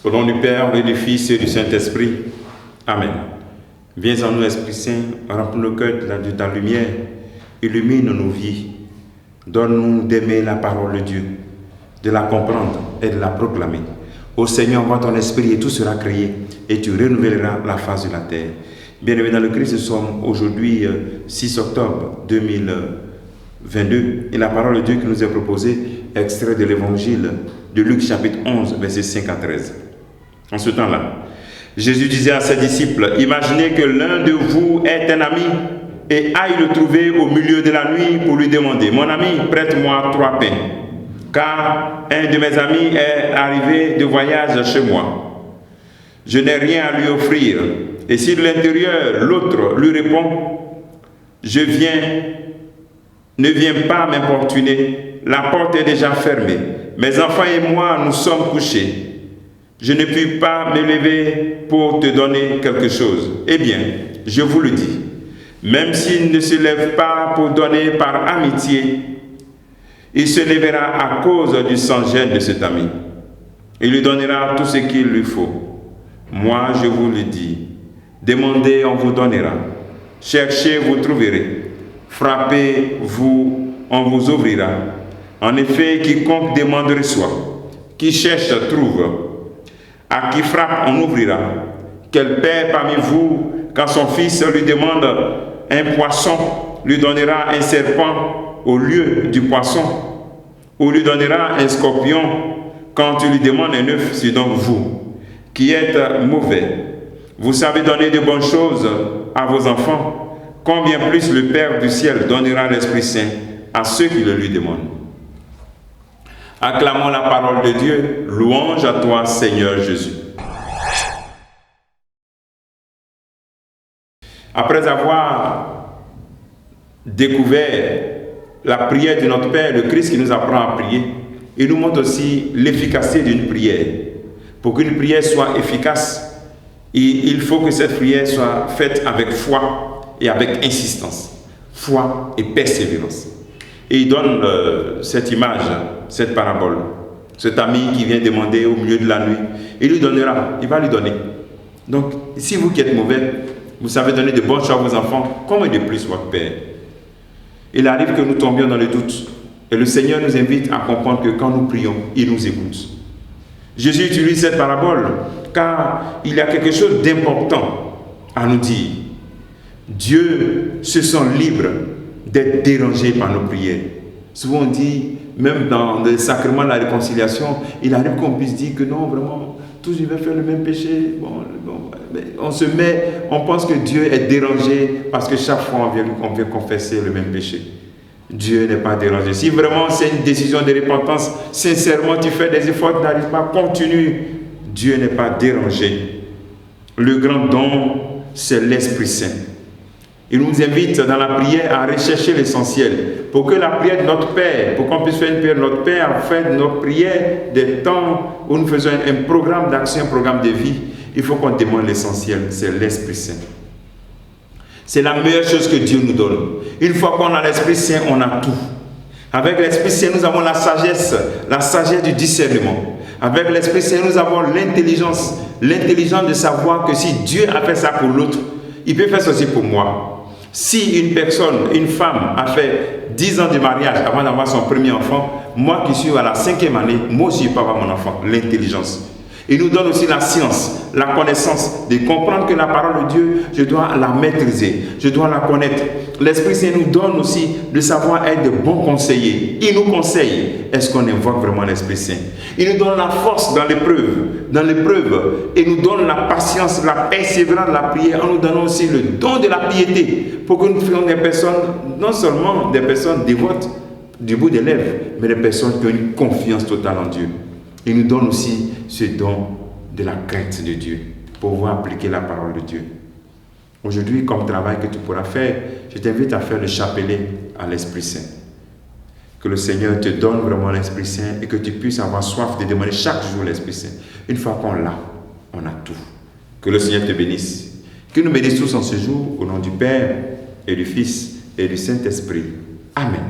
Au nom du Père et du Fils et du Saint-Esprit. Amen. Viens en nous, Esprit Saint, remplis nos cœurs de ta lumière, illumine nos vies. Donne-nous d'aimer la parole de Dieu, de la comprendre et de la proclamer. Ô Seigneur, envoie ton esprit et tout sera créé et tu renouvelleras la face de la terre. Bien-aimés dans le Christ, nous sommes aujourd'hui 6 octobre 2022 et la parole de Dieu qui nous est proposée est extrait de l'évangile de Luc chapitre 11, versets 5 à 13. En ce temps-là, Jésus disait à ses disciples, imaginez que l'un de vous est un ami et aille le trouver au milieu de la nuit pour lui demander, mon ami, prête-moi 3 pains, car un de mes amis est arrivé de voyage chez moi. Je n'ai rien à lui offrir. Et si de l'intérieur, l'autre lui répond, ne viens pas m'importuner, la porte est déjà fermée. Mes enfants et moi, nous sommes couchés. Je ne puis pas me lever pour te donner quelque chose. Eh bien, je vous le dis, même s'il ne se lève pas pour donner par amitié, il se lèvera à cause du sans-gêne de cet ami. Il lui donnera tout ce qu'il lui faut. Moi, je vous le dis, demandez, on vous donnera. Cherchez, vous trouverez. Frappez, on vous ouvrira. En effet, quiconque demande reçoit. Qui cherche, trouve. À qui frappe, on ouvrira. Quel père parmi vous, quand son fils lui demande un poisson, lui donnera un serpent au lieu du poisson, ou lui donnera un scorpion quand tu lui demandes un œuf? C'est donc vous, qui êtes mauvais. Vous savez donner de bonnes choses à vos enfants. Combien plus le Père du ciel donnera l'Esprit Saint à ceux qui le lui demandent. Acclamons la parole de Dieu. Louange à toi, Seigneur Jésus. Après avoir découvert la prière de notre Père, le Christ qui nous apprend à prier, il nous montre aussi l'efficacité d'une prière. Pour qu'une prière soit efficace, il faut que cette prière soit faite avec foi et avec insistance. Foi et persévérance. Et il donne cette image, cette parabole. Cet ami qui vient demander au milieu de la nuit, il lui donnera, il va lui donner. Donc, si vous qui êtes mauvais, vous savez donner de bonnes choses à vos enfants, comment de plus votre Père? Il arrive que nous tombions dans le doute. Et le Seigneur nous invite à comprendre que quand nous prions, il nous écoute. Jésus utilise cette parabole car il y a quelque chose d'important à nous dire. Dieu se sent libre d'être dérangé par nos prières. Souvent on dit, même dans le sacrement de la réconciliation, il arrive qu'on puisse dire que non, vraiment, tous ils veulent faire le même péché. On pense que Dieu est dérangé parce que chaque fois on vient confesser le même péché. Dieu n'est pas dérangé. Si vraiment c'est une décision de repentance, sincèrement tu fais des efforts, tu n'arrives pas, continue. Dieu n'est pas dérangé. Le grand don, c'est l'Esprit Saint. Il nous invite dans la prière à rechercher l'essentiel. Pour que la prière de notre Père, pour qu'on puisse faire une prière de notre Père, faire de notre prière des temps où nous faisons un programme d'action, un programme de vie, il faut qu'on demande l'essentiel, c'est l'Esprit Saint. C'est la meilleure chose que Dieu nous donne. Une fois qu'on a l'Esprit Saint, on a tout. Avec l'Esprit Saint, nous avons la sagesse du discernement. Avec l'Esprit Saint, nous avons l'intelligence de savoir que si Dieu a fait ça pour l'autre, il peut faire ça aussi pour moi. Si une femme a fait 10 ans de mariage avant d'avoir son premier enfant, moi qui suis à la 5e année, moi aussi je peux avoir mon enfant, l'intelligence. Il nous donne aussi la science, la connaissance, de comprendre que la parole de Dieu, je dois la maîtriser, je dois la connaître. L'Esprit Saint nous donne aussi de savoir être de bons conseillers. Il nous conseille. Est-ce qu'on invoque vraiment l'Esprit Saint? Il nous donne la force dans l'épreuve, et nous donne la patience, la persévérance de la prière, en nous donnant aussi le don de la piété, pour que nous soyons des personnes, non seulement des personnes dévotes du bout des lèvres, mais des personnes qui ont une confiance totale en Dieu. Il nous donne aussi ce don de la crainte de Dieu pour pouvoir appliquer la parole de Dieu. Aujourd'hui, comme travail que tu pourras faire, je t'invite à faire le chapelet à l'Esprit Saint. Que le Seigneur te donne vraiment l'Esprit Saint et que tu puisses avoir soif de demander chaque jour l'Esprit Saint. Une fois qu'on l'a, on a tout. Que le Seigneur te bénisse. Que nous bénisse tous en ce jour, au nom du Père et du Fils et du Saint-Esprit. Amen.